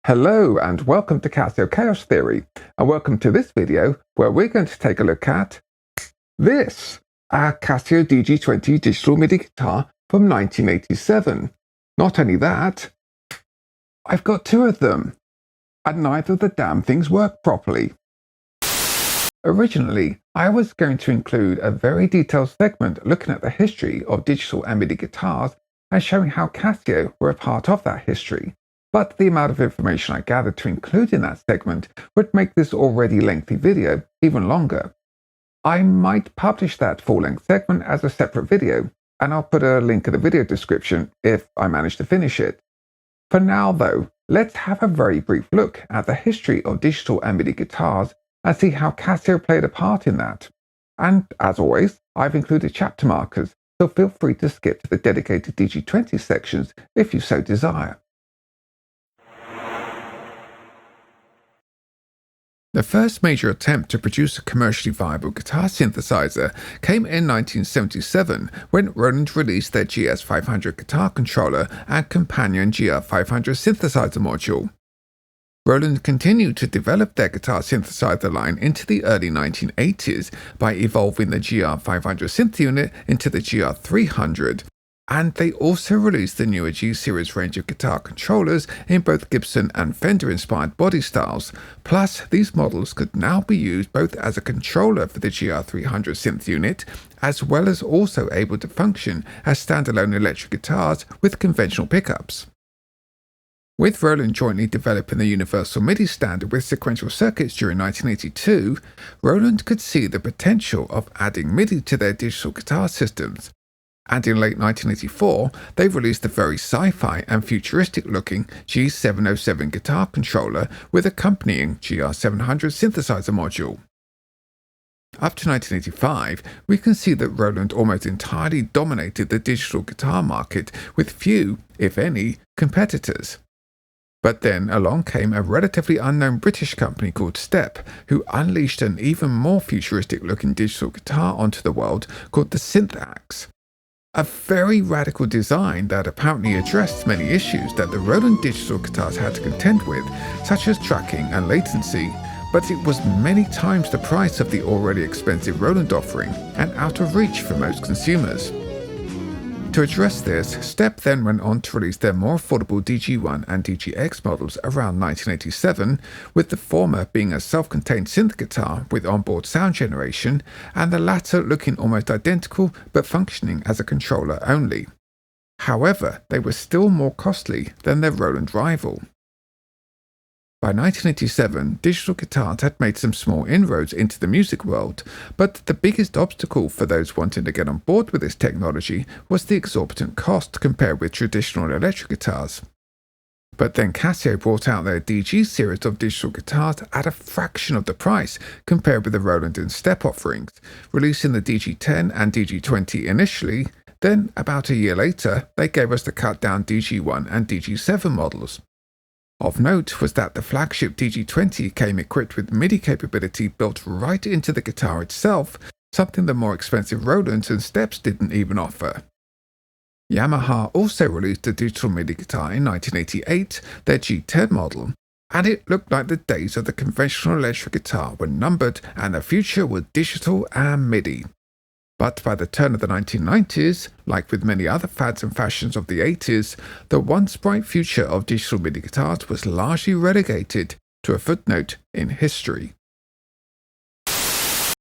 Hello and welcome to Casiochaostheory, and welcome to this video where we're going to take a look at this, our Casio DG-20 digital MIDI guitar from 1987. Not only that, I've got two of them, and neither of the damn things work properly. Originally, I was going to include a very detailed segment looking at the history of digital and MIDI guitars and showing how Casio were a part of that history. But the amount of information I gathered to include in that segment would make this already lengthy video even longer. I might publish that full-length segment as a separate video, and I'll put a link in the video description if I manage to finish it. For now though, let's have a very brief look at the history of digital and MIDI guitars and see how Casio played a part in that. And as always, I've included chapter markers, so feel free to skip to the dedicated DG-20 sections if you so desire. The first major attempt to produce a commercially viable guitar synthesizer came in 1977 when Roland released their GS500 guitar controller and companion GR500 synthesizer module. Roland continued to develop their guitar synthesizer line into the early 1980s by evolving the GR500 synth unit into the GR300. And they also released the newer G-Series range of guitar controllers in both Gibson and Fender-inspired body styles. Plus, these models could now be used both as a controller for the GR300 synth unit, as well as also able to function as standalone electric guitars with conventional pickups. With Roland jointly developing the Universal MIDI standard with sequential circuits during 1982, Roland could see the potential of adding MIDI to their digital guitar systems. And in late 1984, they released a very sci-fi and futuristic-looking G707 guitar controller with accompanying GR700 synthesizer module. Up to 1985, we can see that Roland almost entirely dominated the digital guitar market with few, if any, competitors. But then along came a relatively unknown British company called Step, who unleashed an even more futuristic-looking digital guitar onto the world called the Synths. A very radical design that apparently addressed many issues that the Roland digital guitars had to contend with, such as tracking and latency, but it was many times the price of the already expensive Roland offering and out of reach for most consumers. To address this, Step then went on to release their more affordable DG-1 and DG-X models around 1987, with the former being a self-contained synth guitar with onboard sound generation, and the latter looking almost identical but functioning as a controller only. However, they were still more costly than their Roland rival. By 1987, digital guitars had made some small inroads into the music world, but the biggest obstacle for those wanting to get on board with this technology was the exorbitant cost compared with traditional electric guitars. But then Casio brought out their DG series of digital guitars at a fraction of the price compared with the Roland and Step offerings, releasing the DG-10 and DG-20 initially. Then, about a year later, they gave us the cut-down DG-1 and DG-7 models. Of note was that the flagship DG-20 came equipped with MIDI capability built right into the guitar itself, something the more expensive Rolands and Steps didn't even offer. Yamaha also released a digital MIDI guitar in 1988, their G10 model, and it looked like the days of the conventional electric guitar were numbered and the future was digital and MIDI. But by the turn of the 1990s, like with many other fads and fashions of the 80s, the once bright future of digital MIDI guitars was largely relegated to a footnote in history.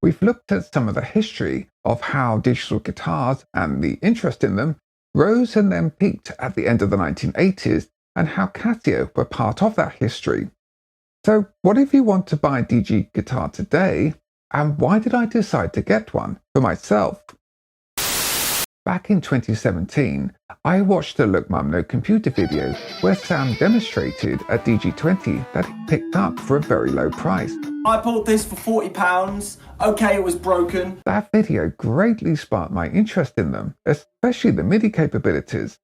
We've looked at some of the history of how digital guitars and the interest in them rose and then peaked at the end of the 1980s, and how Casio were part of that history. So what if you want to buy a DG guitar today? And why did I decide to get one for myself? Back in 2017, I watched a Look Mum No Computer video where Sam demonstrated a DG-20 that he picked up for a very low price. I bought this for £40. Okay, it was broken. That video greatly sparked my interest in them, especially the MIDI capabilities.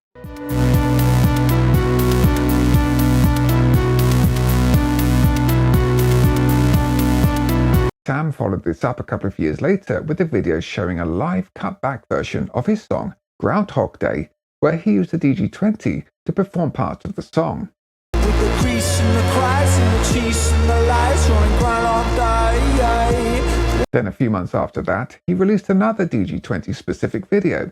Sam followed this up a couple of years later with a video showing a live cut-back version of his song Groundhog Day, where he used the DG-20 to perform parts of the song. With the crease in the cheese and the lights running Groundhog Day. Then a few months after that, he released another DG-20 specific video.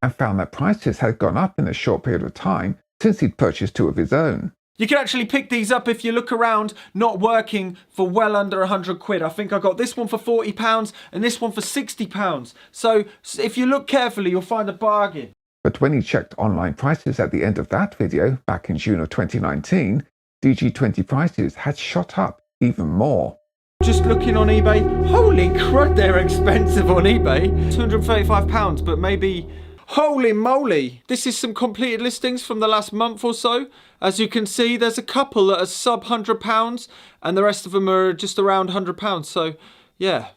And found that prices had gone up in a short period of time since he'd purchased two of his own. You can actually pick these up if you look around, not working, for well under 100 quid. I think I got this one for £40 and this one for £60. So if you look carefully, you'll find a bargain. But when he checked online prices at the end of that video, back in June of 2019, DG-20 prices had shot up even more. Just looking on eBay, holy crud, they're expensive on eBay. £235, but maybe... Holy moly! This is some completed listings from the last month or so. As you can see, there's a couple that are sub £100 and the rest of them are just around £100. So, yeah.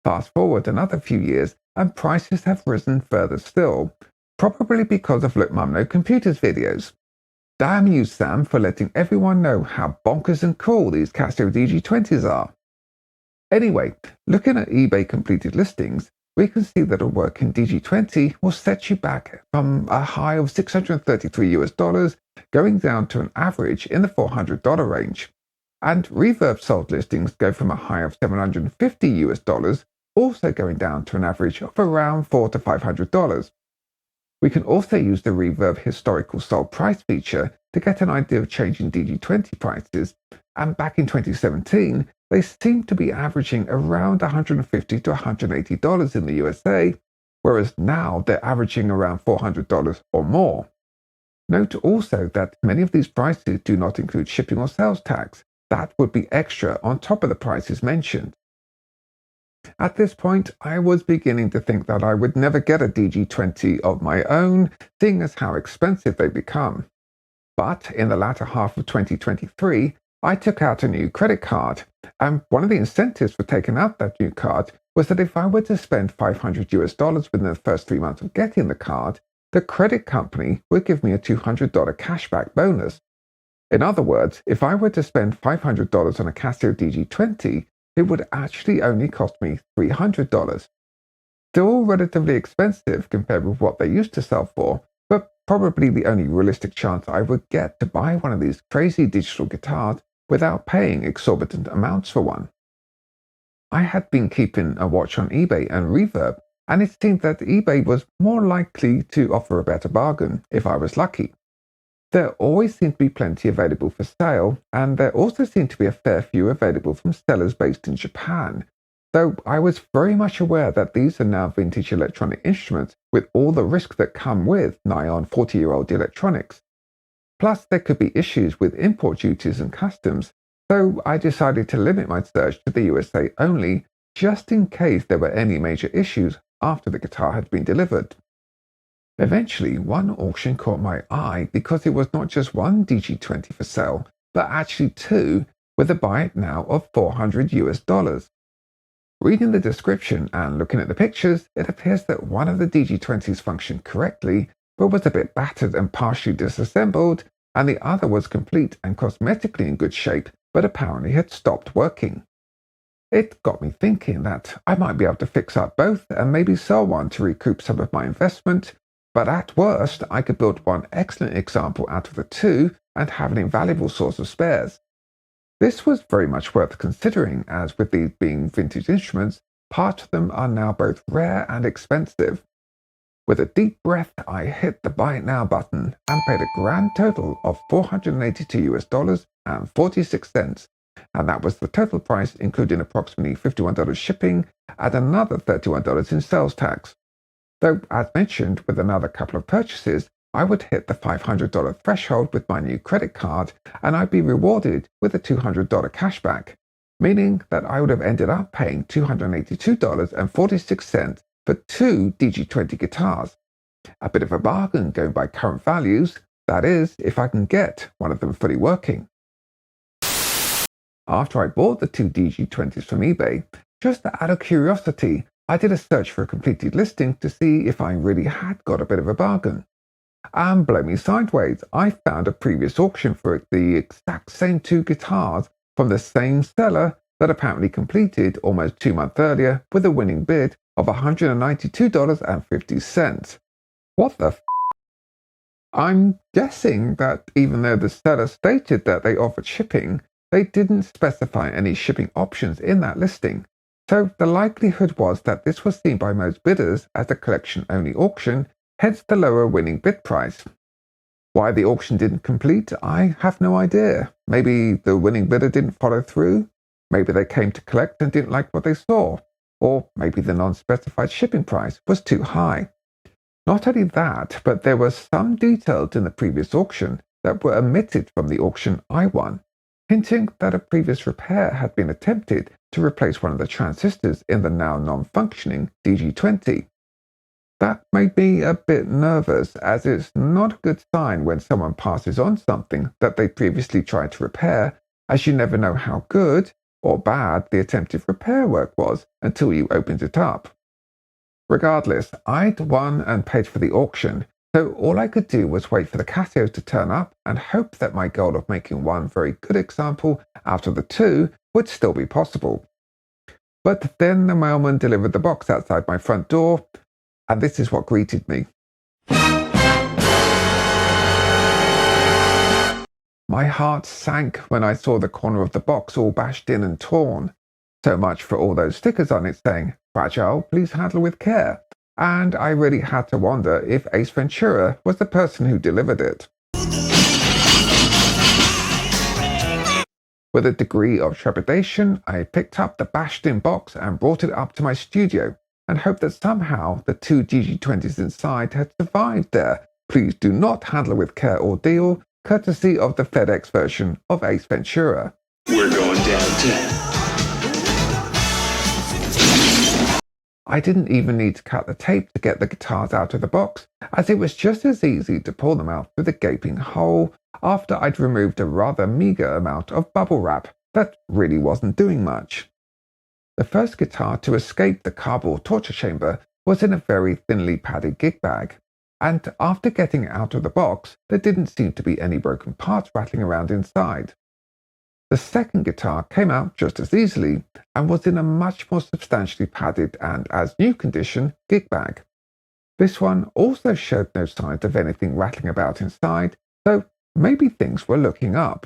Fast forward another few years and prices have risen further still, probably because of Look Mum No Computers videos. Damn you, Sam, for letting everyone know how bonkers and cool these Casio DG-20s are. Anyway, looking at eBay completed listings, we can see that a working DG-20 will set you back from a high of $633 going down to an average in the $400 range. And Reverb sold listings go from a high of $750 also going down to an average of around $400 to $500. We can also use the Reverb historical sold price feature to get an idea of changing DG-20 prices, and back in 2017 they seem to be averaging around $150 to $180 in the USA, whereas now they're averaging around $400 or more. Note also that many of these prices do not include shipping or sales tax. That would be extra on top of the prices mentioned. At this point, I was beginning to think that I would never get a DG-20 of my own, seeing as how expensive they become. But in the latter half of 2023, I took out a new credit card, and one of the incentives for taking out that new card was that if I were to spend $500 within the first 3 months of getting the card, the credit company would give me a $200 cashback bonus. In other words, if I were to spend $500 on a Casio DG-20, it would actually only cost me $300. Still relatively expensive compared with what they used to sell for, but probably the only realistic chance I would get to buy one of these crazy digital guitars without paying exorbitant amounts for one. I had been keeping a watch on eBay and Reverb, and it seemed that eBay was more likely to offer a better bargain if I was lucky. There always seemed to be plenty available for sale, and there also seemed to be a fair few available from sellers based in Japan, though I was very much aware that these are now vintage electronic instruments with all the risk that come with nigh on 40-year-old electronics. Plus, there could be issues with import duties and customs, so I decided to limit my search to the USA only, just in case there were any major issues after the guitar had been delivered. Eventually, one auction caught my eye because it was not just one DG-20 for sale, but actually two, with a buy it now of $400. Reading the description and looking at the pictures, it appears that one of the DG-20s functioned correctly, but was a bit battered and partially disassembled, and the other was complete and cosmetically in good shape, but apparently had stopped working. It got me thinking that I might be able to fix up both and maybe sell one to recoup some of my investment, but at worst I could build one excellent example out of the two and have an invaluable source of spares. This was very much worth considering, as with these being vintage instruments, parts of them are now both rare and expensive. With a deep breath, I hit the buy it now button and paid a grand total of $482 and 46 cents, and that was the total price, including approximately $51 shipping and another $31 in sales tax. Though, as mentioned, with another couple of purchases, I would hit the $500 threshold with my new credit card, and I'd be rewarded with a $200 cashback, meaning that I would have ended up paying $282.46 for two DG-20 guitars. A bit of a bargain going by current values, that is, if I can get one of them fully working. After I bought the two DG-20s from eBay, just out of curiosity, I did a search for a completed listing to see if I really had got a bit of a bargain. And blow me sideways, I found a previous auction for the exact same two guitars from the same seller that apparently completed almost 2 months earlier with a winning bid of $192.50. What the f***? I'm guessing that even though the seller stated that they offered shipping, they didn't specify any shipping options in that listing. So the likelihood was that this was seen by most bidders as a collection-only auction, hence the lower winning bid price. Why the auction didn't complete, I have no idea. Maybe the winning bidder didn't follow through. Maybe they came to collect and didn't like what they saw. Or maybe the non-specified shipping price was too high. Not only that, but there were some details in the previous auction that were omitted from the auction I won, hinting that a previous repair had been attempted to replace one of the transistors in the now non-functioning DG-20. That made me a bit nervous, as it's not a good sign when someone passes on something that they previously tried to repair, as you never know how good or bad the attempted repair work was until you opened it up. Regardless, I'd won and paid for the auction, so all I could do was wait for the Casio to turn up and hope that my goal of making one very good example out of the two would still be possible. But then the mailman delivered the box outside my front door, and this is what greeted me. My heart sank when I saw the corner of the box all bashed in and torn. So much for all those stickers on it saying, "Fragile, please handle with care." And I really had to wonder if Ace Ventura was the person who delivered it. With a degree of trepidation, I picked up the bashed-in box and brought it up to my studio, and hoped that somehow the two DG-20s inside had survived their "please do not handle with care" ordeal, courtesy of the FedEx version of Ace Ventura. We're going downtown. I didn't even need to cut the tape to get the guitars out of the box, as it was just as easy to pull them out through the gaping hole after I'd removed a rather meagre amount of bubble wrap that really wasn't doing much. The first guitar to escape the cardboard torture chamber was in a very thinly padded gig bag, and after getting it out of the box, there didn't seem to be any broken parts rattling around inside. The second guitar came out just as easily and was in a much more substantially padded and as new condition gig bag. This one also showed no signs of anything rattling about inside, so maybe things were looking up.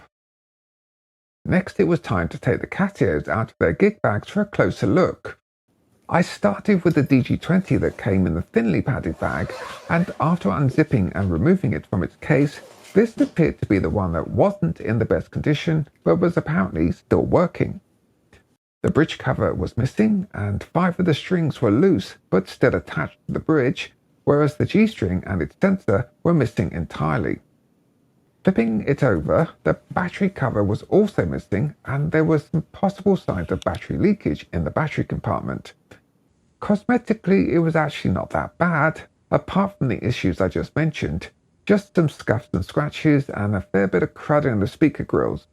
Next, it was time to take the Casios out of their gig bags for a closer look. I started with the DG-20 that came in the thinly padded bag, and after unzipping and removing it from its case, this appeared to be the one that wasn't in the best condition, but was apparently still working. The bridge cover was missing, and 5 of the strings were loose, but still attached to the bridge, whereas the G-string and its sensor were missing entirely. Flipping it over, the battery cover was also missing, and there were some possible signs of battery leakage in the battery compartment. Cosmetically, it was actually not that bad, apart from the issues I just mentioned, just some scuffs and scratches and a fair bit of crud in the speaker grills.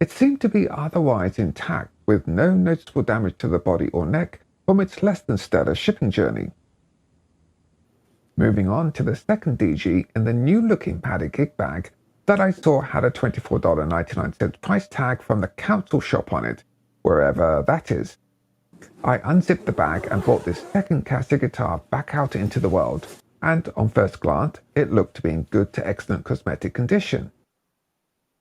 It seemed to be otherwise intact, with no noticeable damage to the body or neck from its less than stellar shipping journey. Moving on to the second DG in the new-looking padded gig bag that I saw had a $24.99 price tag from the council shop on it, wherever that is. I unzipped the bag and brought this second Casio guitar back out into the world, and on first glance, it looked to be in good to excellent cosmetic condition.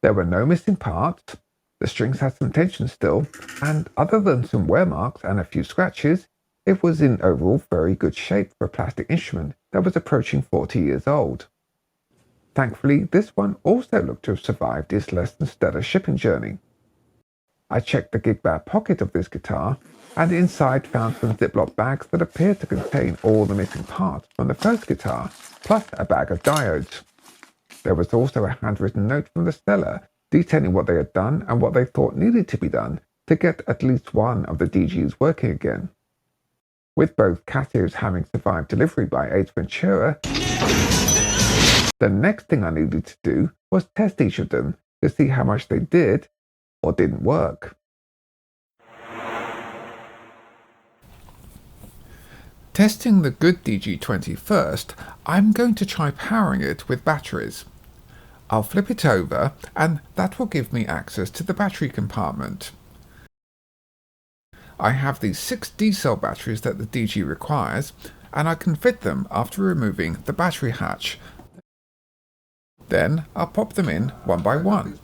There were no missing parts, the strings had some tension still, and other than some wear marks and a few scratches, it was in overall very good shape for a plastic instrument that was approaching 40 years old. Thankfully, this one also looked to have survived its less than stellar shipping journey. I checked the gig bag pocket of this guitar, and inside found some Ziploc bags that appeared to contain all the missing parts from the first guitar, plus a bag of diodes. There was also a handwritten note from the seller detailing what they had done and what they thought needed to be done to get at least one of the DGs working again. With both Casios having survived delivery by Ace Ventura, the next thing I needed to do was test each of them to see how much they did or didn't work. Testing the good DG-20 first, I'm going to try powering it with batteries. I'll flip it over, and that will give me access to the battery compartment. I have the 6 D-cell batteries that the DG requires, and I can fit them after removing the battery hatch. Then I'll pop them in one by one.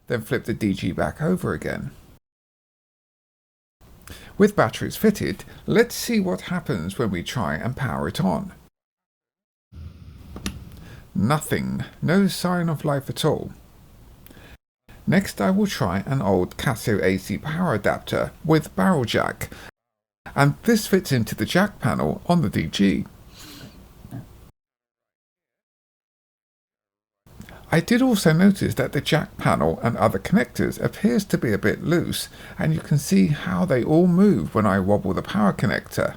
Then flip the DG back over again. With batteries fitted, let's see what happens when we try and power it on. Nothing, no sign of life at all. Next I will try an old Casio AC power adapter with barrel jack, and this fits into the jack panel on the DG. I did also notice that the jack panel and other connectors appears to be a bit loose, and you can see how they all move when I wobble the power connector.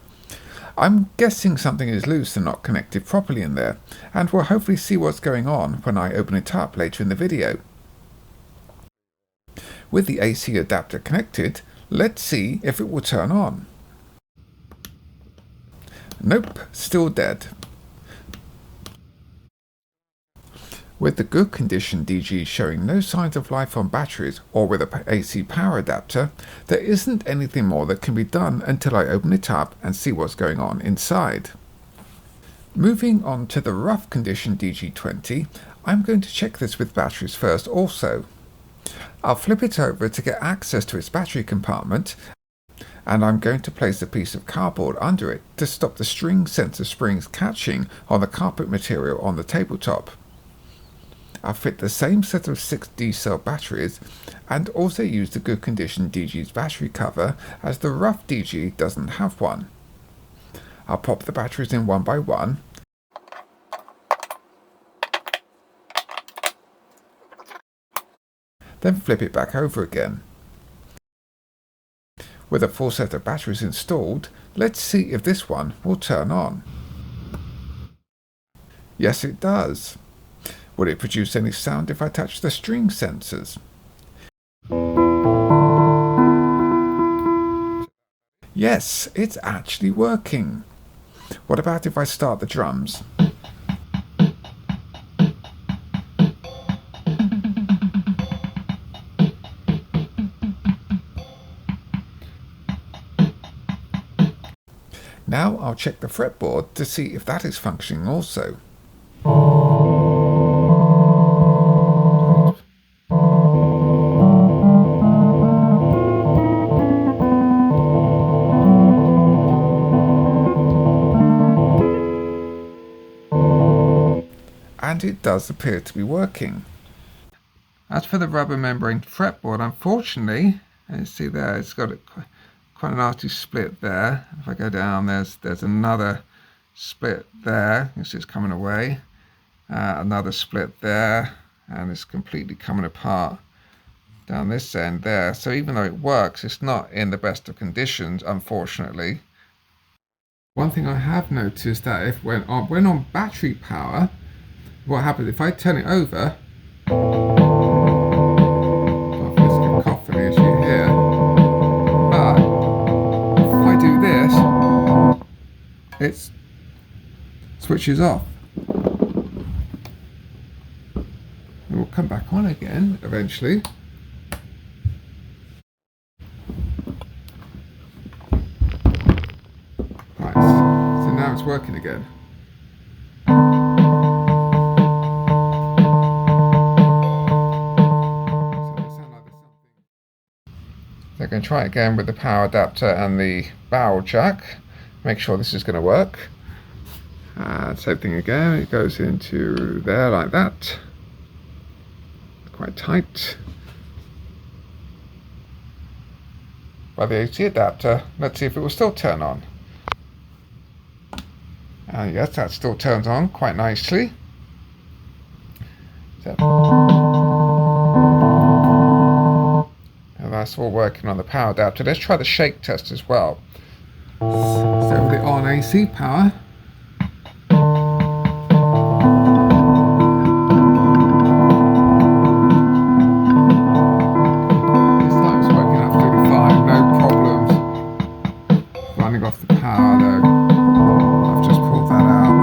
I'm guessing something is loose and not connected properly in there, and we'll hopefully see what's going on when I open it up later in the video. With the AC adapter connected, let's see if it will turn on. Nope, still dead. With the good condition DG showing no signs of life on batteries or with a AC power adapter, there isn't anything more that can be done until I open it up and see what's going on inside. Moving on to the rough condition DG-20, I'm going to check this with batteries first also. I'll flip it over to get access to its battery compartment, and I'm going to place a piece of cardboard under it to stop the string sensor springs catching on the carpet material on the tabletop. I'll fit the same set of 6 D-cell batteries and also use the good condition DG's battery cover as the rough DG doesn't have one. I'll pop the batteries in one by one, then flip it back over again. With a full set of batteries installed, let's see if this one will turn on. Yes, it does. Will it produce any sound if I touch the string sensors? Yes, it's actually working. What about if I start the drums? Now I'll check the fretboard to see if that is functioning also. And it does appear to be working. As for the rubber membrane fretboard, unfortunately, as you see there, it's got quite a nasty split there. If I go down, there's another split there. You see it's coming away. Another split there, and it's completely coming apart down this end there. So even though it works, it's not in the best of conditions, unfortunately. One thing I have noticed that if when on battery power, what happens if I turn it over? Well, there's a cacophony as you hear. But if I do this, it switches off. It will come back on again eventually. Right, so now it's working again. So I'm going to try it again with the power adapter and the barrel jack. Make sure this is going to work. Same thing again, it goes into there like that. Quite tight. By the AC adapter, let's see if it will still turn on. And yes, that still turns on quite nicely. So, and that's all working on the power adapter. Let's try the shake test as well. So with the on AC power, off the power though. I've just pulled that out.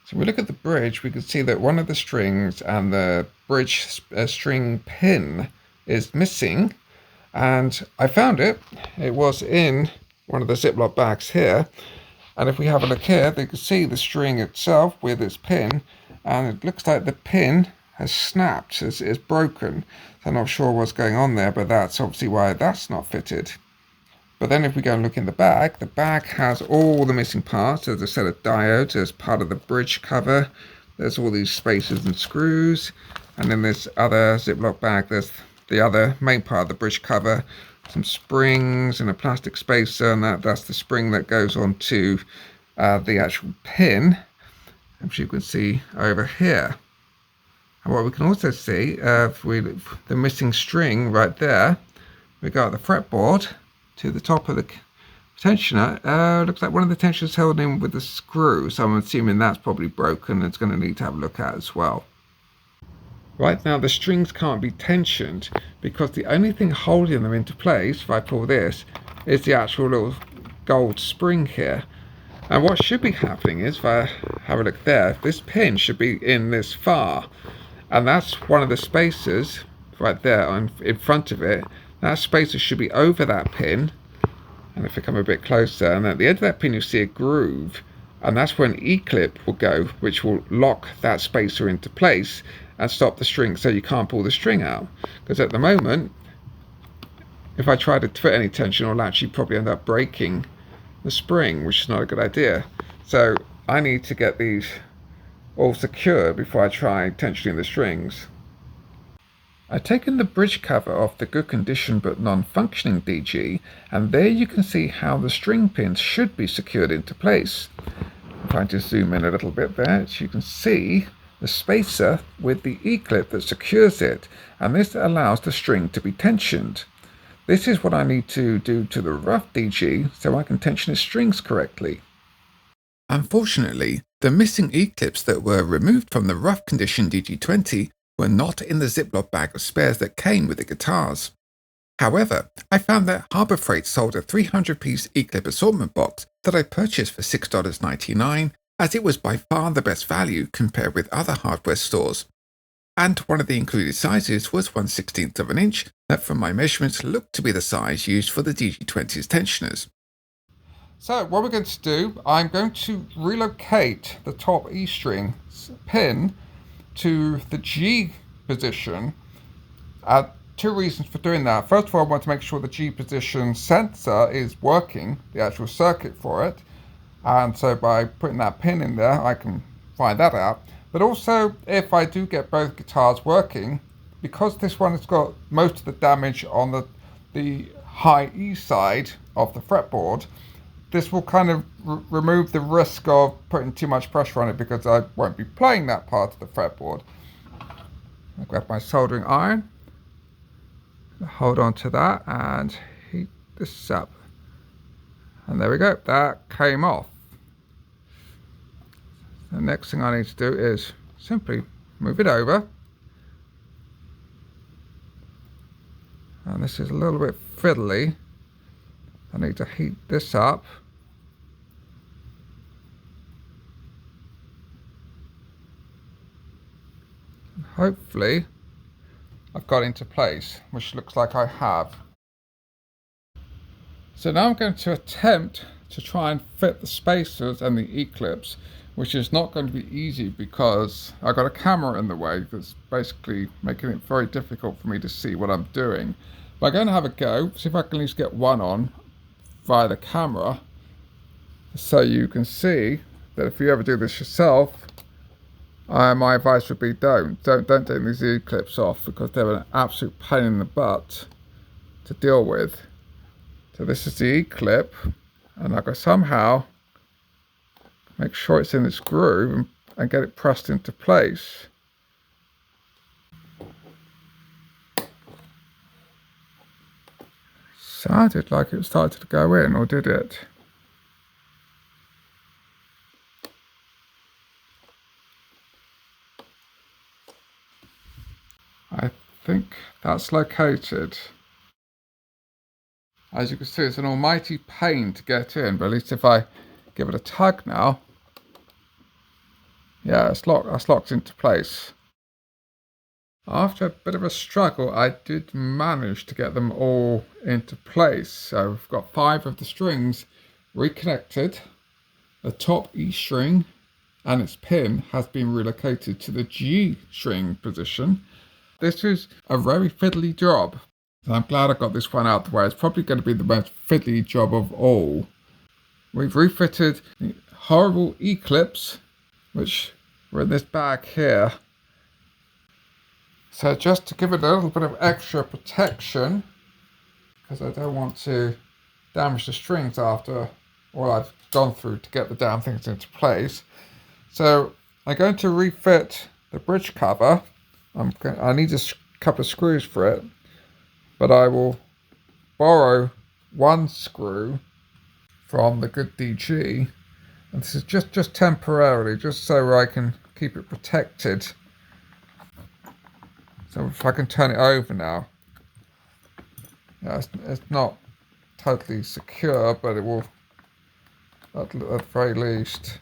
So we look at the bridge, image, we can see that one of the strings and the bridge string pin is missing. And I found it. It was in one of the Ziploc bags here. And if we have a look here, you can see the string itself with its pin. And it looks like the pin has snapped, it's broken. So I'm not sure what's going on there, but that's obviously why that's not fitted. But then if we go and look in the bag has all the missing parts. There's a set of diodes as part of the bridge cover. There's all these spacers and screws. And then this other Ziploc bag, there's the other main part of the bridge cover, some springs and a plastic spacer, and that's the spring that goes onto the actual pin, which you can see over here. And what we can also see, the missing string right there, we got the fretboard to the top of the tensioner. Looks like one of the tensioners held in with a screw, so I'm assuming that's probably broken. It's going to need to have a look at as well. Right now the strings can't be tensioned because the only thing holding them into place, if I pull this, is the actual little gold spring here. And what should be happening is, if I have a look there, this pin should be in this far. And that's one of the spacers right there in front of it. That spacer should be over that pin. And if I come a bit closer, and at the end of that pin you'll see a groove. And that's where an E-clip will go, which will lock that spacer into place and stop the string so you can't pull the string out. Because at the moment, if I try to fit any tension, I'll actually probably end up breaking the spring, which is not a good idea. So I need to get these all secure before I try tensioning the strings. I've taken the bridge cover off the good condition but non-functioning DG, and there you can see how the string pins should be secured into place. If I just zoom in a little bit there, you can see the spacer with the E-clip that secures it, and this allows the string to be tensioned. This is what I need to do to the rough DG so I can tension the strings correctly. Unfortunately, the missing E-clips that were removed from the rough condition DG-20 were not in the Ziploc bag of spares that came with the guitars. However, I found that Harbor Freight sold a 300-piece E-clip assortment box that I purchased for $6.99, as it was by far the best value compared with other hardware stores. And one of the included sizes was 1/16 of an inch, that from my measurements looked to be the size used for the DG-20's tensioners. So what we're going to do, I'm going to relocate the top E string pin to the G position. Two reasons for doing that. First of all, I want to make sure the G position sensor is working, the actual circuit for it. And so by putting that pin in there, I can find that out. But also, if I do get both guitars working, because this one has got most of the damage on the high E side of the fretboard, this will kind of remove the risk of putting too much pressure on it, because I won't be playing that part of the fretboard. I'll grab my soldering iron, hold on to that and heat this up. And there we go, that came off. The next thing I need to do is simply move it over. And this is a little bit fiddly. I need to heat this up. And hopefully I've got it into place, which looks like I have. So now I'm going to attempt to try and fit the spacers and the E-clips, which is not going to be easy because I've got a camera in the way that's basically making it very difficult for me to see what I'm doing. But I'm going to have a go, see if I can at least get one on via the camera, so you can see that if you ever do this yourself, my advice would be don't take these E-clips off, because they're an absolute pain in the butt to deal with. So this is the E-clip, and I've got to somehow make sure it's in its groove and get it pressed into place. Sounded like it started to go in, or did it? I think that's located. As you can see, it's an almighty pain to get in, but at least if I give it a tug now, Yeah, that's locked into place. After a bit of a struggle, I did manage to get them all into place. So we've got 5 of the strings reconnected. The top E string and its pin has been relocated to the G string position. This is a very fiddly job. And I'm glad I got this one out the way. It's probably going to be the most fiddly job of all. We've refitted the horrible E clips, which were in this bag here. So just to give it a little bit of extra protection, because I don't want to damage the strings after all I've gone through to get the damn things into place. So I'm going to refit the bridge cover. I need a couple of screws for it, but I will borrow 1 screw from the good DG, and this is just temporarily, just so I can keep it protected. So if I can turn it over now, yeah, it's not totally secure, but it will, at the very least.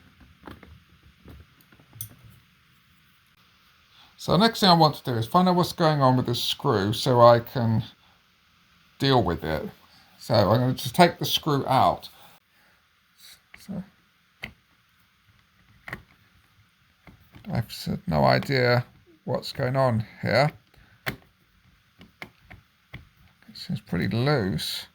So the next thing I want to do is find out what's going on with this screw so I can deal with it. So I'm going to just take the screw out. So I've no idea what's going on here. It seems pretty loose.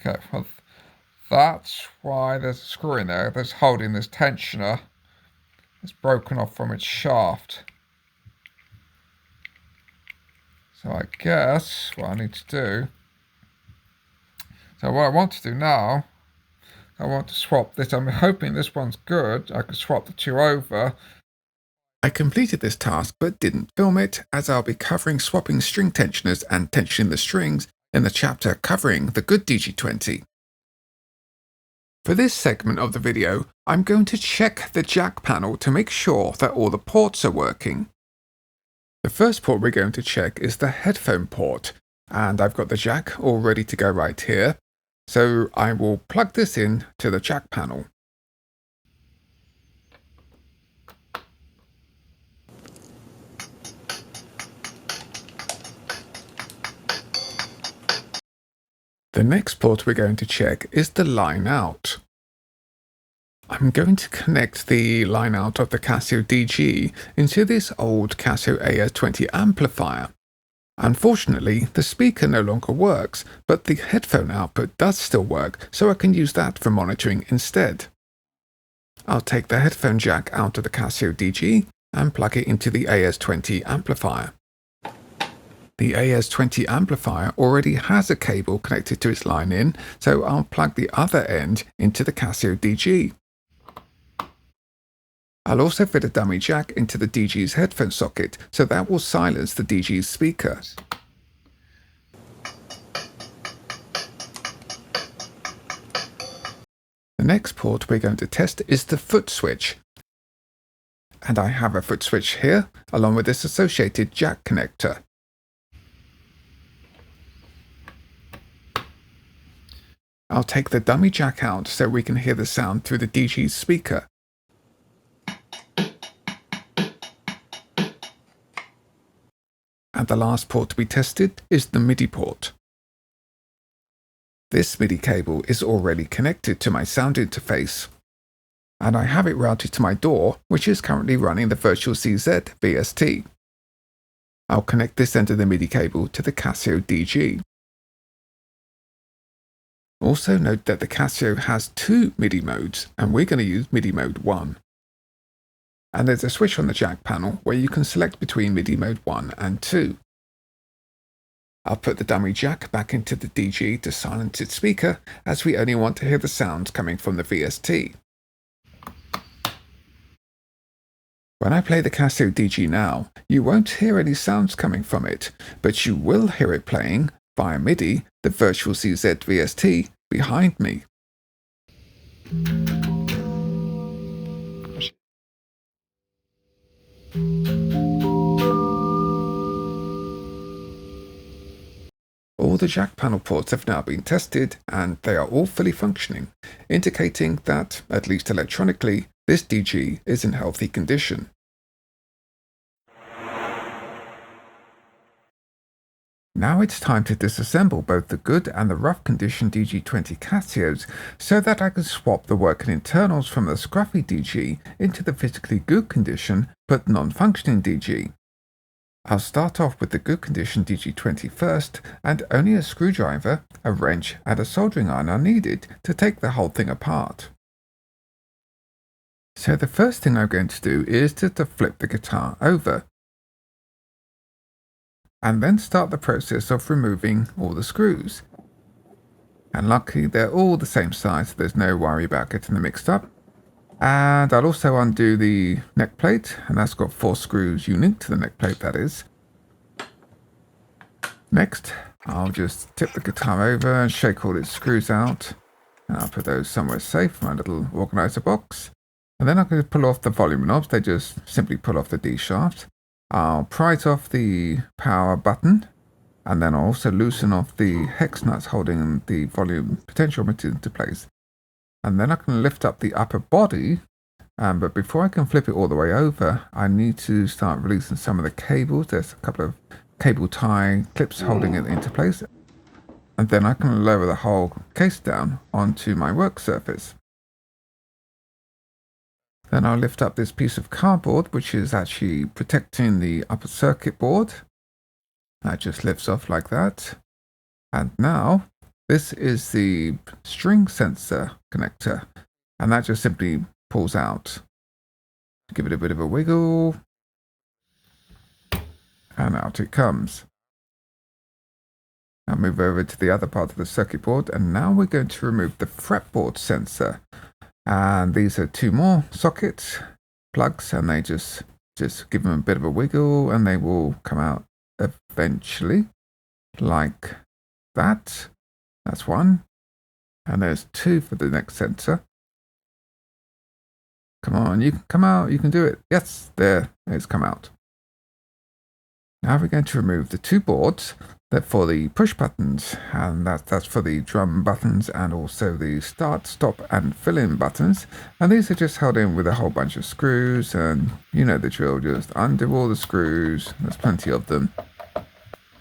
Okay, well, that's why there's a screw in there that's holding this tensioner. It's broken off from its shaft. So I guess what I need to do, so what I want to do now, I want to swap this. I'm hoping this one's good. I could swap the 2 over. I completed this task but didn't film it, as I'll be covering swapping string tensioners and tensioning the strings in the chapter covering the good DG-20. For this segment of the video, I'm going to check the jack panel to make sure that all the ports are working. The first port we're going to check is the headphone port, and I've got the jack all ready to go right here, so I will plug this in to the jack panel. The next port we're going to check is the line out. I'm going to connect the line out of the Casio DG into this old Casio AS20 amplifier. Unfortunately, the speaker no longer works, but the headphone output does still work, so I can use that for monitoring instead. I'll take the headphone jack out of the Casio DG and plug it into the AS20 amplifier. The AS20 amplifier already has a cable connected to its line in, so I'll plug the other end into the Casio DG. I'll also fit a dummy jack into the DG's headphone socket, so that will silence the DG's speaker. The next port we're going to test is the foot switch. And I have a foot switch here, along with this associated jack connector. I'll take the dummy jack out so we can hear the sound through the DG's speaker. And the last port to be tested is the Midi port. This Midi cable is already connected to my sound interface, and I have it routed to my DAW, which is currently running the Virtual CZ VST. I'll connect this end of the Midi cable to the Casio DG. Also note that the Casio has 2 Midi modes, and we're going to use Midi mode 1. And there's a switch on the jack panel where you can select between Midi mode 1 and 2. I'll put the dummy jack back into the DG to silence its speaker, as we only want to hear the sounds coming from the VST. When I play the Casio DG now, you won't hear any sounds coming from it, but you will hear it playing, via Midi, the Virtual CZ VST behind me. All the jack panel ports have now been tested and they are all fully functioning, indicating that, at least electronically, this DG is in healthy condition. Now it's time to disassemble both the good and the rough condition DG-20 Casios so that I can swap the working internals from the scruffy DG into the physically good condition but non-functioning DG. I'll start off with the good condition DG-20 first, and only a screwdriver, a wrench and a soldering iron are needed to take the whole thing apart. So the first thing I'm going to do is to flip the guitar over, and then start the process of removing all the screws. And luckily they're all the same size, so there's no worry about getting them mixed up. And I'll also undo the neck plate, and that's got 4 screws unique to the neck plate, that is. Next, I'll just tip the guitar over and shake all its screws out. And I'll put those somewhere safe in my little organizer box. And then I can pull off the volume knobs, they just simply pull off the D shaft. I'll prise off the power button, and then I'll also loosen off the hex nuts holding the volume potentiometer into place. And then I can lift up the upper body, but before I can flip it all the way over, I need to start releasing some of the cables. There's a couple of cable tie clips holding it into place. And then I can lower the whole case down onto my work surface. Then I'll lift up this piece of cardboard, which is actually protecting the upper circuit board. That just lifts off like that. And now, this is the string sensor connector, and that just simply pulls out. Give it a bit of a wiggle, and out it comes. I'll move over to the other part of the circuit board, and now we're going to remove the fretboard sensor. And these are 2 more socket plugs, and they just give them a bit of a wiggle, and they will come out eventually, like that. That's 1. And there's 2 for the next sensor. Come on, you can come out, you can do it. Yes, there, it's come out. Now we're going to remove the 2 boards. They're for the push buttons, and that's for the drum buttons and also the start, stop and fill in buttons. And these are just held in with a whole bunch of screws, and you know the drill, just undo all the screws. There's plenty of them.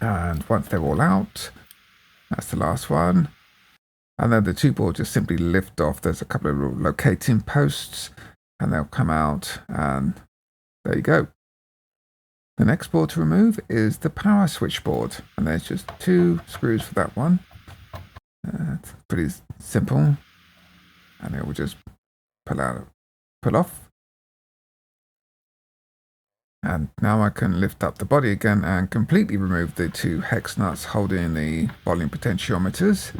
And once they're all out, that's the last one. And then the 2 boards just simply lift off. There's a couple of locating posts, and they'll come out, and there you go. The next board to remove is the power switch board, and there's just 2 screws for that one. It's pretty simple, and it will just pull off. And now I can lift up the body again and completely remove the 2 hex nuts holding the volume potentiometers,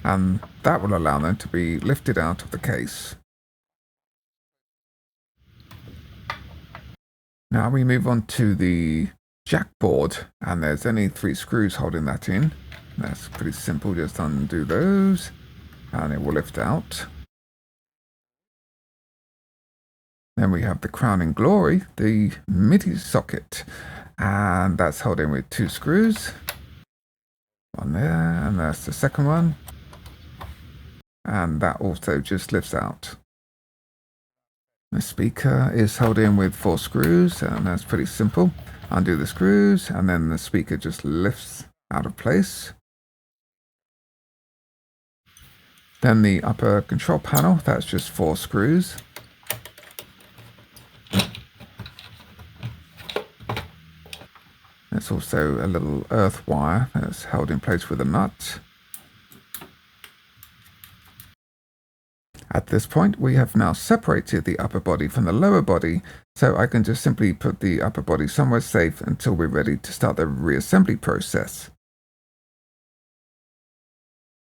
and that will allow them to be lifted out of the case. Now we move on to the jack board, and there's only 3 screws holding that in. That's pretty simple, just undo those and it will lift out. Then we have the crowning glory, the Midi socket, and that's held in with 2 screws. One there, and that's the second one. And that also just lifts out. The speaker is held in with 4 screws, and that's pretty simple. Undo the screws, and then the speaker just lifts out of place. Then the upper control panel, that's just 4 screws. There's also a little earth wire that's held in place with a nut. At this point, we have now separated the upper body from the lower body, so I can just simply put the upper body somewhere safe until we're ready to start the reassembly process.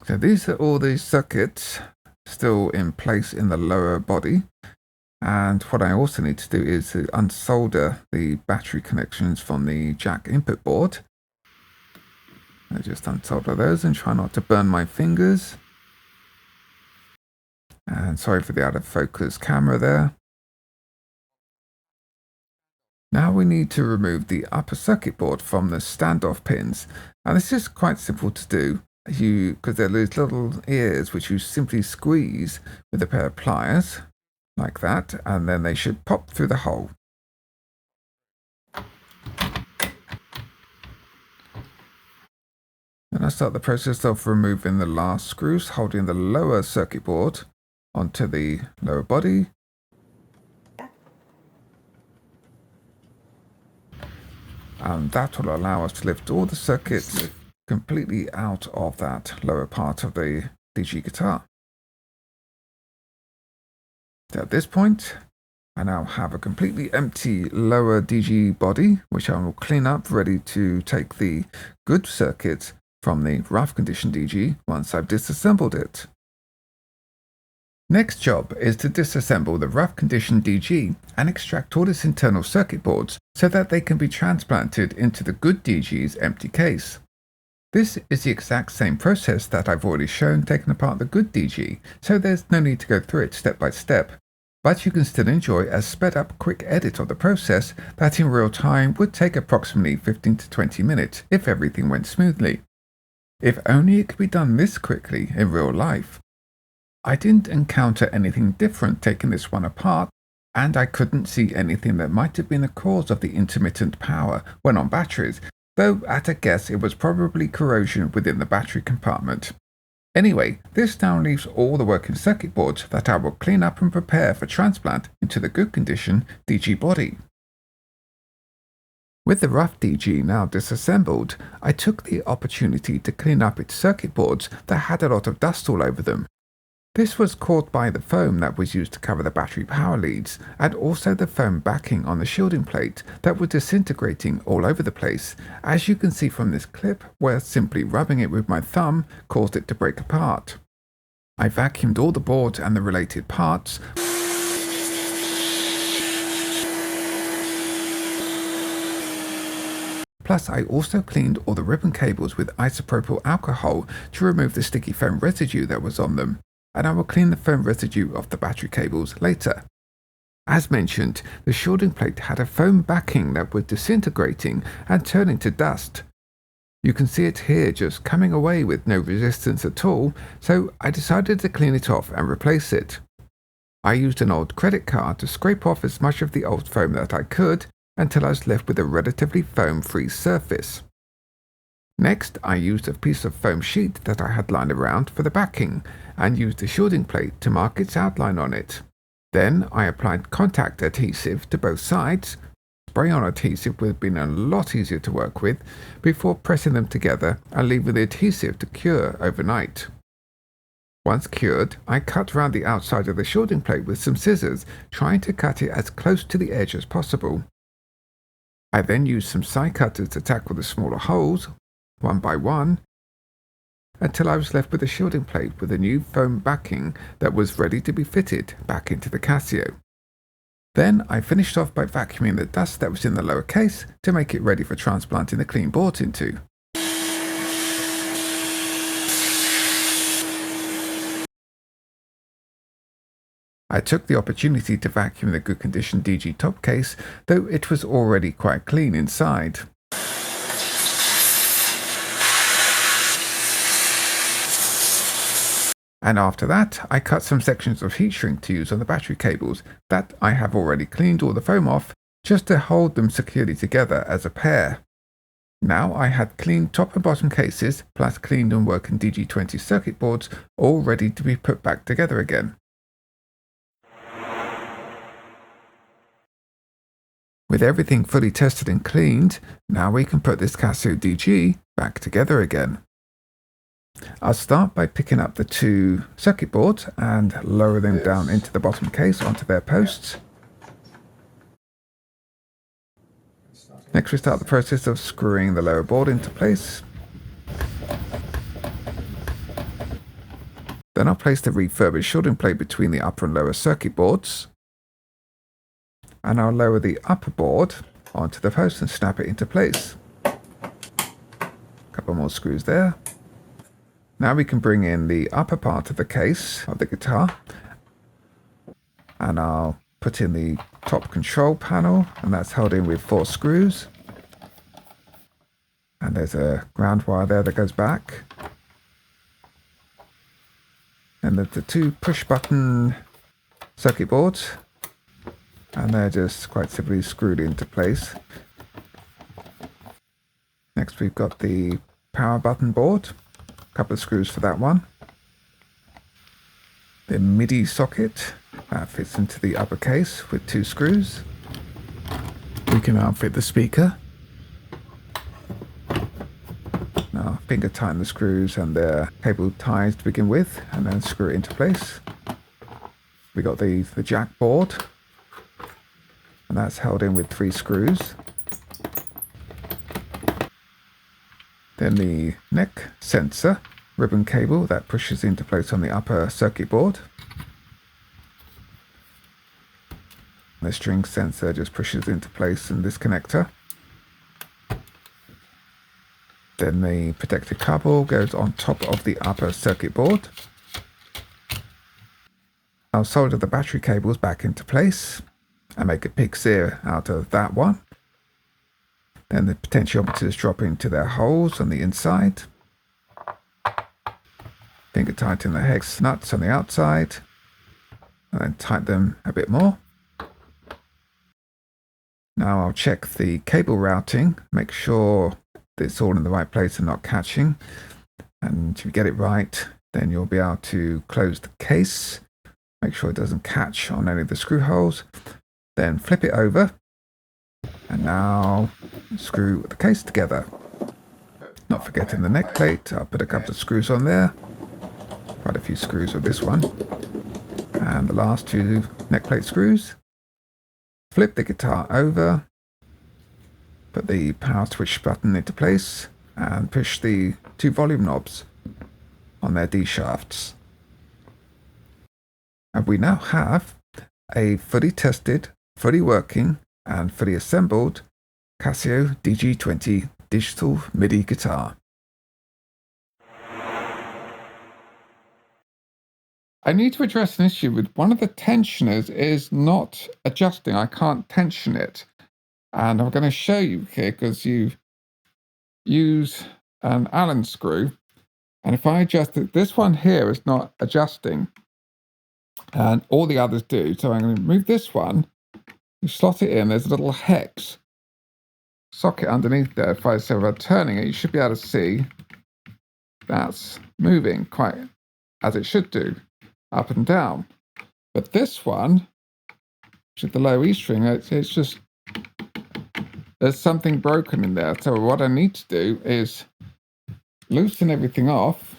So these are all the circuits still in place in the lower body. And what I also need to do is to unsolder the battery connections from the jack input board. I just unsolder those and try not to burn my fingers. And sorry for the out of focus camera there. Now we need to remove the upper circuit board from the standoff pins, and this is quite simple to do because there are these little ears which you simply squeeze with a pair of pliers like that, and then they should pop through the hole. Then I start the process of removing the last screws holding the lower circuit board onto the lower body. And that will allow us to lift all the circuits completely out of that lower part of the DG guitar. So at this point, I now have a completely empty lower DG body, which I will clean up, ready to take the good circuit from the rough condition DG once I've disassembled it. Next job is to disassemble the rough condition DG and extract all its internal circuit boards so that they can be transplanted into the good DG's empty case. This is the exact same process that I've already shown taking apart the good DG, so there's no need to go through it step by step, but you can still enjoy a sped up quick edit of the process that in real time would take approximately 15 to 20 minutes if everything went smoothly. If only it could be done this quickly in real life. I didn't encounter anything different taking this one apart, and I couldn't see anything that might have been the cause of the intermittent power when on batteries, though at a guess it was probably corrosion within the battery compartment. Anyway, this now leaves all the working circuit boards that I will clean up and prepare for transplant into the good condition DG body. With the rough DG now disassembled, I took the opportunity to clean up its circuit boards that had a lot of dust all over them. This was caused by the foam that was used to cover the battery power leads, and also the foam backing on the shielding plate that was disintegrating all over the place, as you can see from this clip where simply rubbing it with my thumb caused it to break apart. I vacuumed all the boards and the related parts, plus I also cleaned all the ribbon cables with isopropyl alcohol to remove the sticky foam residue that was on them, and I will clean the foam residue off the battery cables later. As mentioned, the shielding plate had a foam backing that was disintegrating and turning to dust. You can see it here just coming away with no resistance at all, so I decided to clean it off and replace it. I used an old credit card to scrape off as much of the old foam that I could until I was left with a relatively foam-free surface. Next, I used a piece of foam sheet that I had lying around for the backing and used the shielding plate to mark its outline on it. Then I applied contact adhesive to both sides. Spray-on adhesive would have been a lot easier to work with before pressing them together and leaving the adhesive to cure overnight. Once cured, I cut around the outside of the shielding plate with some scissors, trying to cut it as close to the edge as possible. I then used some side cutters to tackle the smaller holes, one by one, until I was left with a shielding plate with a new foam backing that was ready to be fitted back into the Casio. Then I finished off by vacuuming the dust that was in the lower case to make it ready for transplanting the clean boards into. I took the opportunity to vacuum the good condition DG top case, though it was already quite clean inside. And after that, I cut some sections of heat shrink to use on the battery cables that I have already cleaned all the foam off, just to hold them securely together as a pair. Now I had clean top and bottom cases, plus cleaned and working DG-20 circuit boards, all ready to be put back together again. With everything fully tested and cleaned, now we can put this Casio DG back together again. I'll start by picking up the two circuit boards and lower them down into the bottom case onto their posts. Next we start the process of screwing the lower board into place. Then I'll place the refurbished shielding plate between the upper and lower circuit boards. And I'll lower the upper board onto the post and snap it into place. A couple more screws there. Now we can bring in the upper part of the case of the guitar, and I'll put in the top control panel, and that's held in with 4 screws. And there's a ground wire there that goes back. And there's the 2 push button circuit boards, and they're just quite simply screwed into place. Next we've got the power button board, a couple of screws for that one. The Midi socket that fits into the upper case with 2 screws. We can outfit the speaker. Now finger tighten the screws and their cable ties to begin with, and then screw it into place. We got the jack board, and that's held in with 3 screws. Then the neck sensor ribbon cable that pushes into place on the upper circuit board. The string sensor just pushes into place in this connector. Then the protective cable goes on top of the upper circuit board. I'll solder the battery cables back into place and make a pig ear out of that one. Then the potentiometers drop into their holes on the inside. Finger tighten the hex nuts on the outside, and then tighten them a bit more. Now I'll check the cable routing, make sure it's all in the right place and not catching. And if you get it right, then you'll be able to close the case, make sure it doesn't catch on any of the screw holes. Then flip it over, and now screw the case together. Not forgetting the neck plate, I'll put a couple of screws on there. Quite a few screws with this one. And the last 2 neck plate screws. Flip the guitar over, put the power switch button into place, and push the 2 volume knobs on their D shafts. And we now have a fully tested, fully working, and fully assembled Casio DG-20 digital MIDI guitar. I need to address an issue with one of the tensioners is not adjusting. I can't tension it. And I'm going to show you here because you use an Allen screw. And if I adjust it, this one here is not adjusting. And all the others do. So I'm going to move this one. You slot it in. There's a little hex socket underneath there. If I say about turning it, you should be able to see that's moving quite as it should do, up and down. But this one, which is the low E string, it's just, there's something broken in there. So what I need to do is loosen everything off.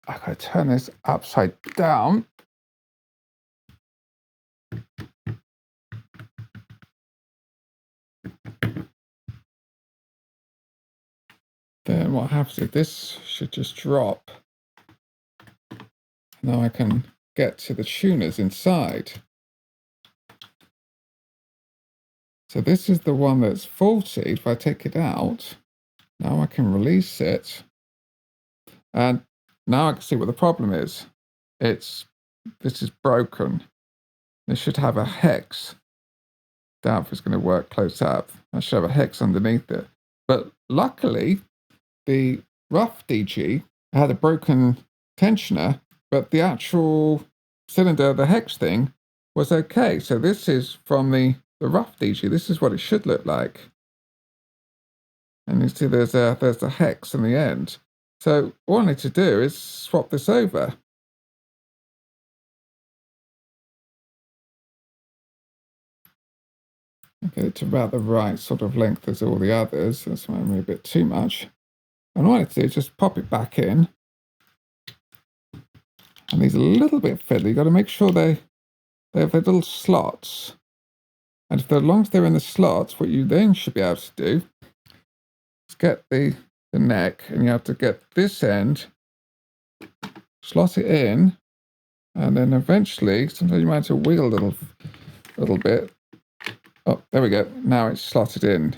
I gotta turn this upside down. Then what happens is this should just drop. Now I can get to the tuners inside. So this is the one that's faulty. If I take it out, now I can release it. And now I can see what the problem is. This is broken. This should have a hex. Doubt if it's going to work close up. I should have a hex underneath it. But luckily, the rough DG had a broken tensioner, but the actual cylinder, the hex thing, was okay. So this is from the rough DG. This is what it should look like. And you see there's a hex in the end. So all I need to do is swap this over. Get it to about the right sort of length as all the others. That's why I'm a bit too much. And all I need to do is just pop it back in. And these are a little bit fiddly. You've got to make sure they have their little slots. And as long as they're in the slots, what you then should be able to do is get the neck, and you have to get this end, slot it in, and then eventually, sometimes you might have to wiggle a little bit. Oh, there we go. Now it's slotted in.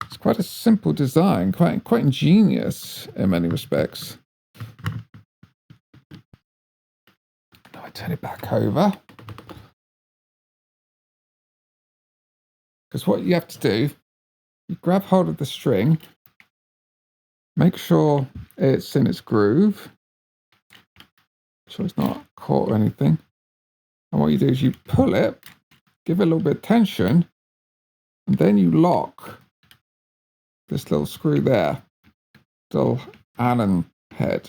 It's quite a simple design, quite ingenious in many respects. Now I turn it back over. Because what you have to do, you grab hold of the string, make sure it's in its groove, make sure it's not caught or anything. And what you do is you pull it, give it a little bit of tension, and then you lock this little screw there, little Allen head.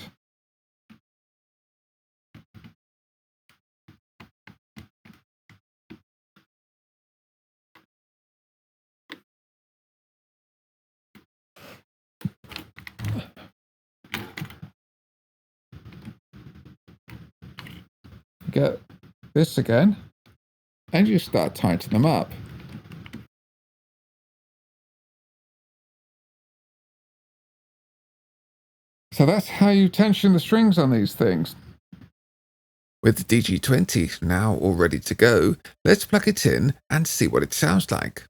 Get this again, and you start tightening them up. So that's how you tension the strings on these things. With the DG-20 now all ready to go, let's plug it in and see what it sounds like.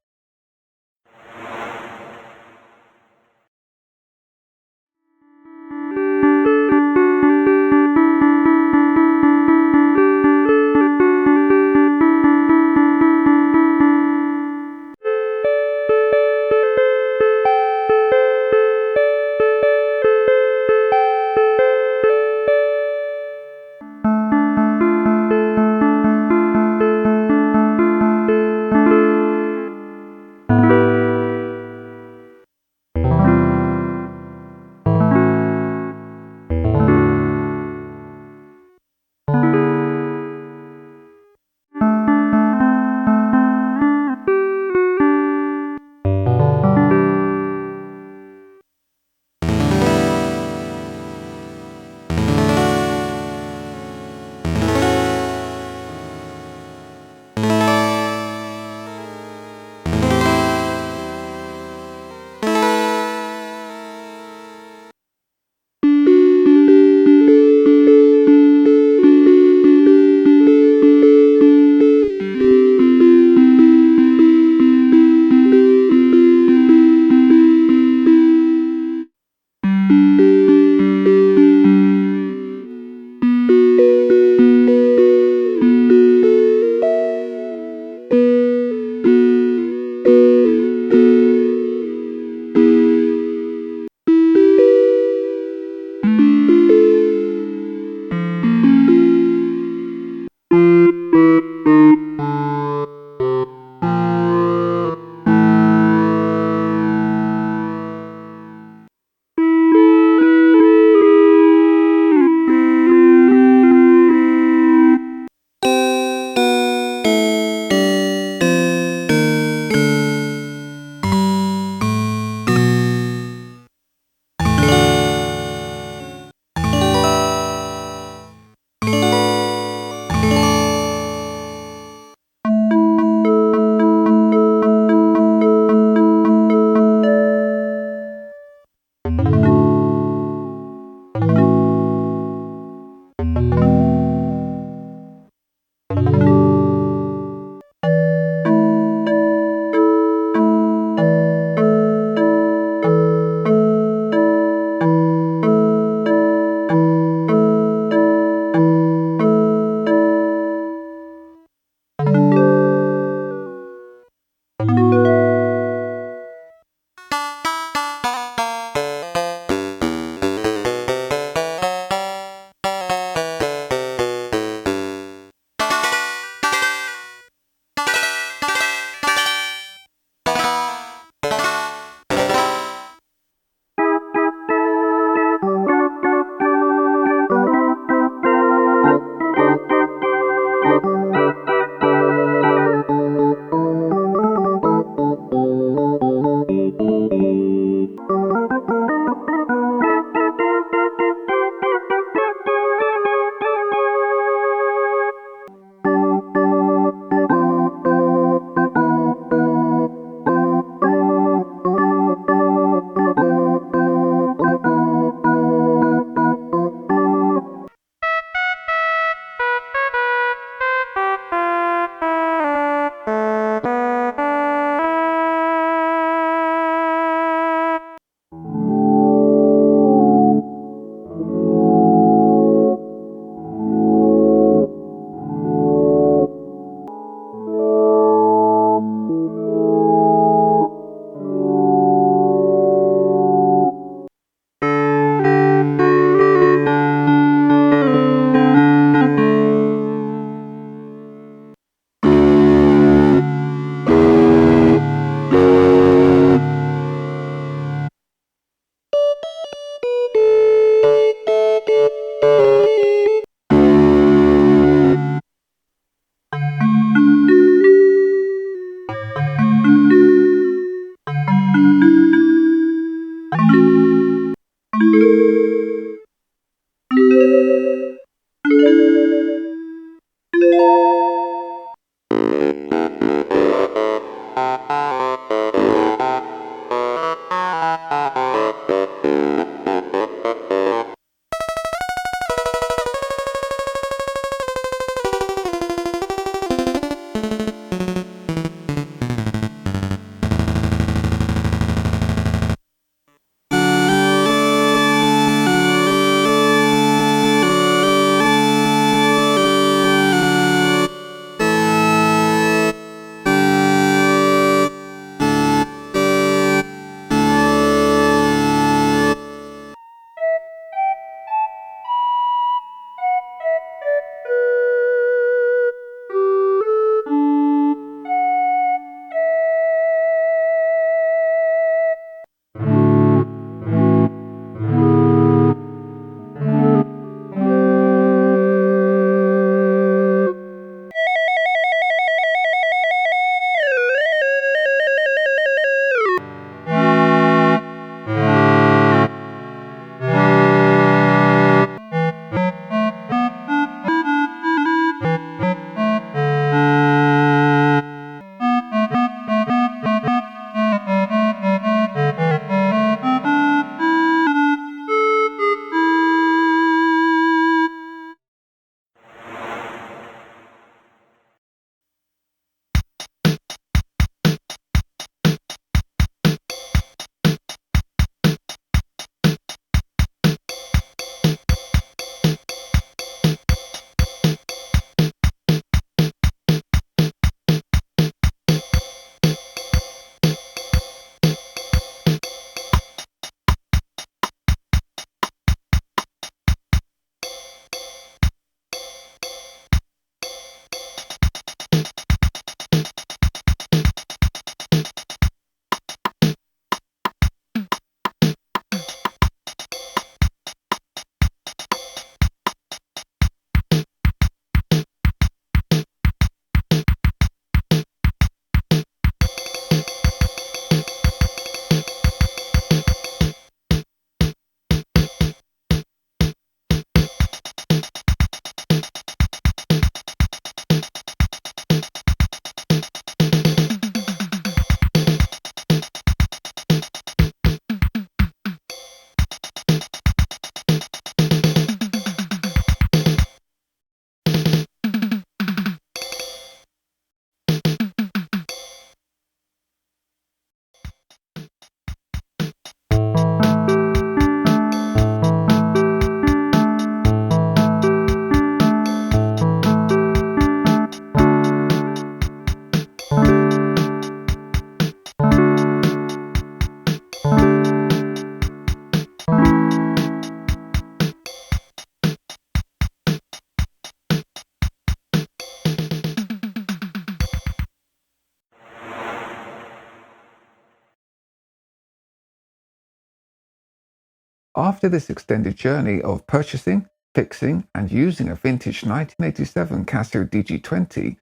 After this extended journey of purchasing, fixing, and using a vintage 1987 Casio DG-20,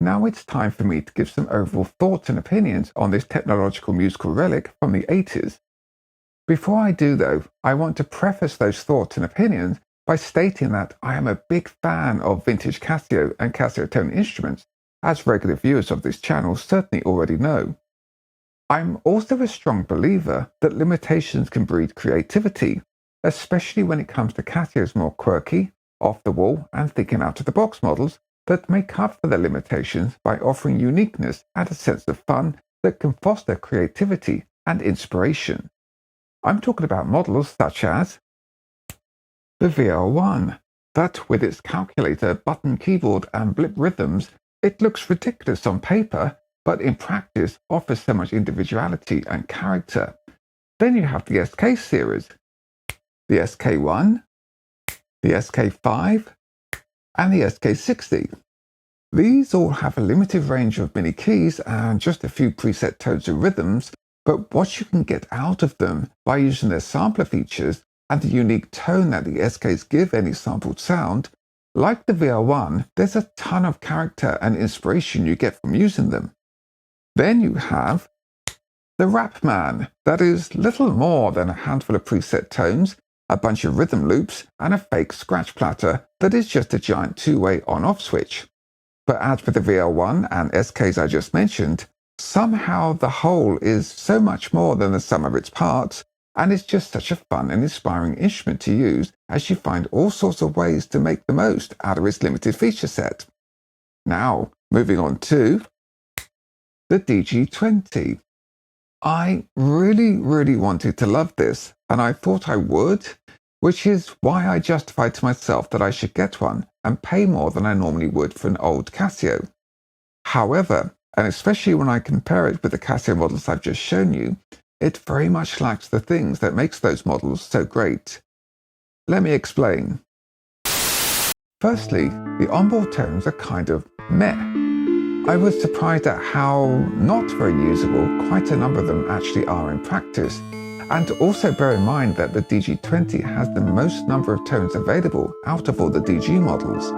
now it's time for me to give some overall thoughts and opinions on this technological musical relic from the 80s. Before I do though, I want to preface those thoughts and opinions by stating that I am a big fan of vintage Casio and casiotone instruments, as regular viewers of this channel certainly already know. I'm also a strong believer that limitations can breed creativity, especially when it comes to Casio's more quirky, off-the-wall and thinking out-of-the-box models that make up for their limitations by offering uniqueness and a sense of fun that can foster creativity and inspiration. I'm talking about models such as the VL1, that with its calculator, button keyboard and blip rhythms, it looks ridiculous on paper, but in practice offers so much individuality and character. Then you have the SK series, the SK1, the SK5, and the SK60. These all have a limited range of mini keys and just a few preset tones and rhythms, but what you can get out of them by using their sampler features and the unique tone that the SKs give any sampled sound, like the VL1, there's a ton of character and inspiration you get from using them. Then you have the Rap Man, that is little more than a handful of preset tones, a bunch of rhythm loops, and a fake scratch platter that is just a giant two-way on-off switch. But as for the VL1 and SKs I just mentioned, somehow the whole is so much more than the sum of its parts, and it's just such a fun and inspiring instrument to use as you find all sorts of ways to make the most out of its limited feature set. Now, moving on to the DG-20. I really wanted to love this, and I thought I would, which is why I justified to myself that I should get one and pay more than I normally would for an old Casio. However, and especially when I compare it with the Casio models I've just shown you, it very much lacks the things that makes those models so great. Let me explain. Firstly, the onboard tones are kind of meh. I was surprised at how not very usable quite a number of them actually are in practice, and also bear in mind that the DG-20 has the most number of tones available out of all the DG models.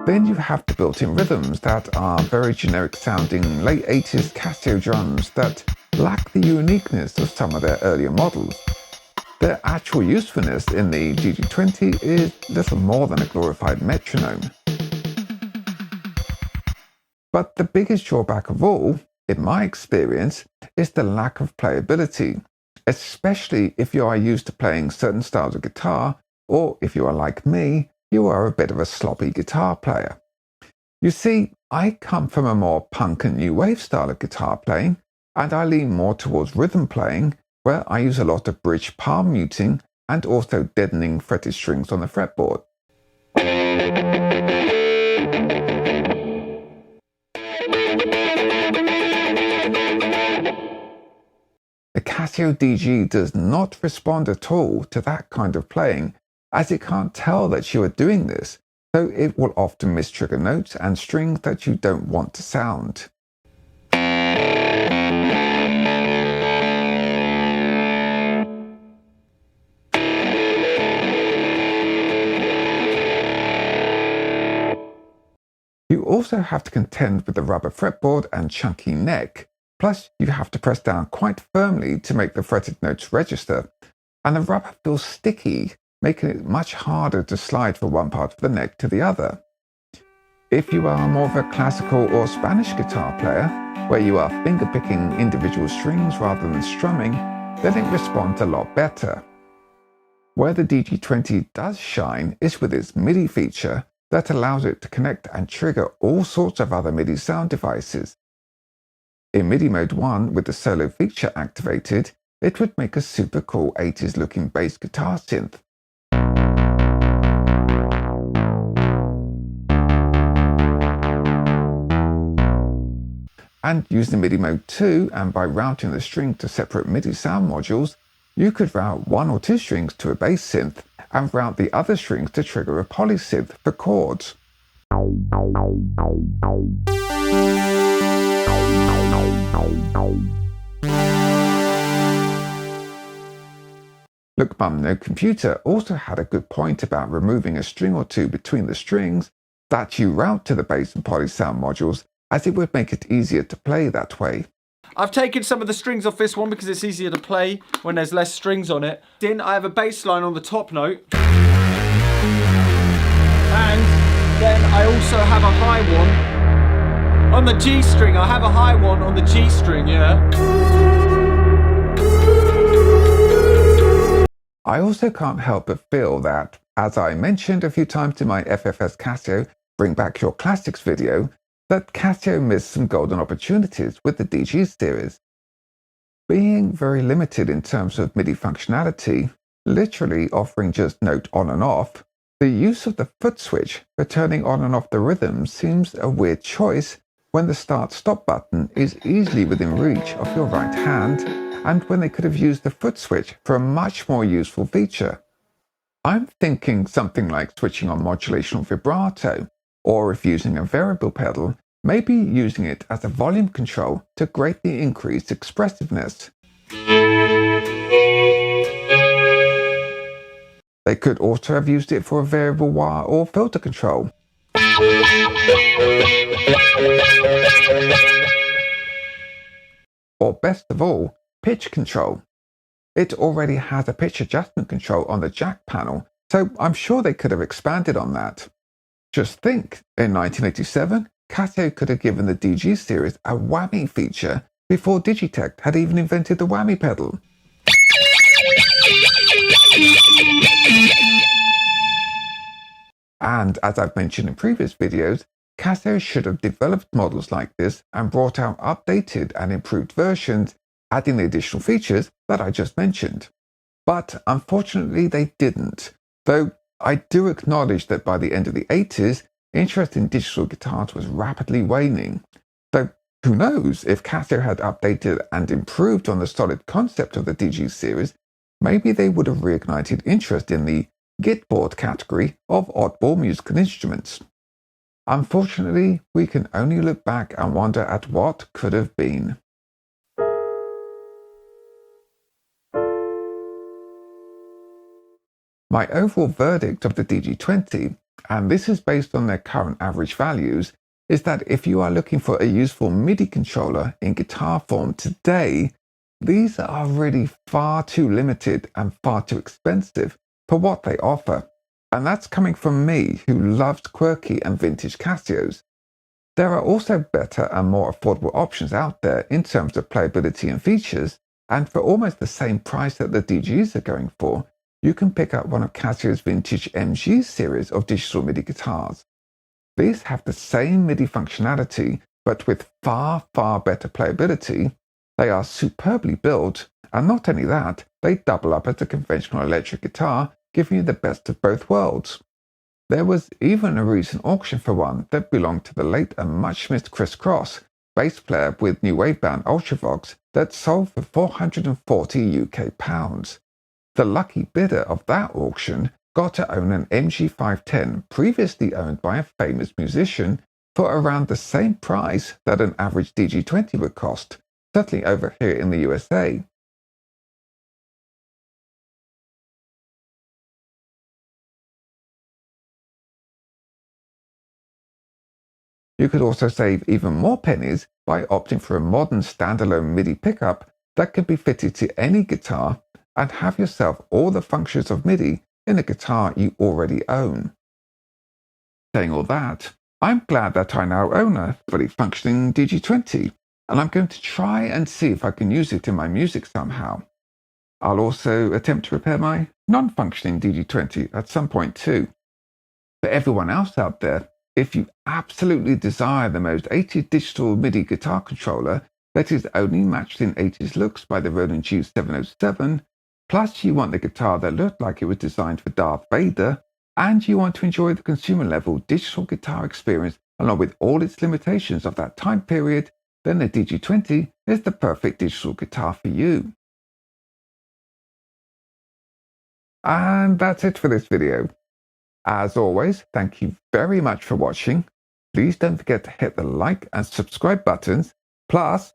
Then you have the built-in rhythms that are very generic sounding late 80s Casio drums that lack the uniqueness of some of their earlier models. Their actual usefulness in the DG-20 is little more than a glorified metronome. But the biggest drawback of all, in my experience, is the lack of playability, especially if you are used to playing certain styles of guitar, or if you are like me, you are a bit of a sloppy guitar player. You see, I come from a more punk and new wave style of guitar playing, and I lean more towards rhythm playing, where I use a lot of bridge palm muting and also deadening fretted strings on the fretboard. The Casio DG does not respond at all to that kind of playing, as it can't tell that you are doing this, so it will often mistrigger notes and strings that you don't want to sound. You also have to contend with the rubber fretboard and chunky neck, plus you have to press down quite firmly to make the fretted notes register, and the rubber feels sticky, making it much harder to slide from one part of the neck to the other. If you are more of a classical or Spanish guitar player, where you are finger-picking individual strings rather than strumming, then it responds a lot better. Where the DG-20 does shine is with its Midi feature that allows it to connect and trigger all sorts of other Midi sound devices. In Midi Mode 1 with the solo feature activated, it would make a super cool 80s looking bass guitar synth. And using Midi Mode 2 and by routing the string to separate MIDI sound modules, you could route one or two strings to a bass synth and route the other strings to trigger a polysynth for chords. Look Mum No Computer also had a good point about removing a string or two between the strings that you route to the bass and poly sound modules, as it would make it easier to play that way. I've taken some of the strings off this one because it's easier to play when there's less strings on it. Then I have a bass line on the top note. And then I also have a high one on the G string. I have a high one on the G string, yeah. I also can't help but feel that, as I mentioned a few times in my FFS Casio Bring Back Your Classics video, that Casio missed some golden opportunities with the DG series. Being very limited in terms of MIDI functionality, literally offering just note on and off, the use of the foot switch for turning on and off the rhythm seems a weird choice when the start-stop button is easily within reach of your right hand, and when they could have used the foot switch for a much more useful feature. I'm thinking something like switching on modulation or vibrato, or if using a variable pedal, maybe using it as a volume control to greatly increase expressiveness. They could also have used it for a variable wire or filter control. Or best of all, pitch control. It already has a pitch adjustment control on the jack panel, so I'm sure they could have expanded on that. Just think, in 1987, Casio could have given the DG series a whammy feature before Digitech had even invented the whammy pedal. And as I've mentioned in previous videos, Casio should have developed models like this and brought out updated and improved versions, adding the additional features that I just mentioned. But unfortunately they didn't, though I do acknowledge that by the end of the 80s, interest in digital guitars was rapidly waning. Though who knows, if Casio had updated and improved on the solid concept of the DG series, maybe they would have reignited interest in the Gitboard category of oddball musical instruments. Unfortunately, we can only look back and wonder at what could have been. My overall verdict of the DG-20, and this is based on their current average values, is that if you are looking for a useful MIDI controller in guitar form today, these are really far too limited and far too expensive for what they offer. And that's coming from me, who loves quirky and vintage Casios. There are also better and more affordable options out there in terms of playability and features, and for almost the same price that the DGs are going for, you can pick up one of Casio's vintage MG series of digital MIDI guitars. These have the same MIDI functionality, but with far, far better playability. They are superbly built, and not only that, they double up as a conventional electric guitar, giving you the best of both worlds. There was even a recent auction for one that belonged to the late and much missed Chris Cross, bass player with New Wave band Ultravox, that sold for £440 UK. The lucky bidder of that auction got to own an MG510 previously owned by a famous musician for around the same price that an average DG-20 would cost, certainly over here in the USA. You could also save even more pennies by opting for a modern standalone MIDI pickup that can be fitted to any guitar and have yourself all the functions of MIDI in a guitar you already own. Saying all that, I'm glad that I now own a fully functioning DG-20, and I'm going to try and see if I can use it in my music somehow. I'll also attempt to repair my non-functioning DG-20 at some point too. For everyone else out there, if you absolutely desire the most 80s digital MIDI guitar controller that is only matched in 80s looks by the Roland G707, plus you want the guitar that looked like it was designed for Darth Vader, and you want to enjoy the consumer-level digital guitar experience along with all its limitations of that time period, then the DG-20 is the perfect digital guitar for you. And that's it for this video. As always, thank you very much for watching. Please don't forget to hit the like and subscribe buttons, plus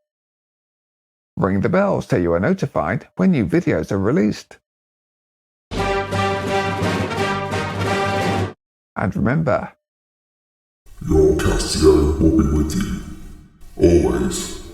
ring the bell so you are notified when new videos are released. And remember, your Casio will be with you, always.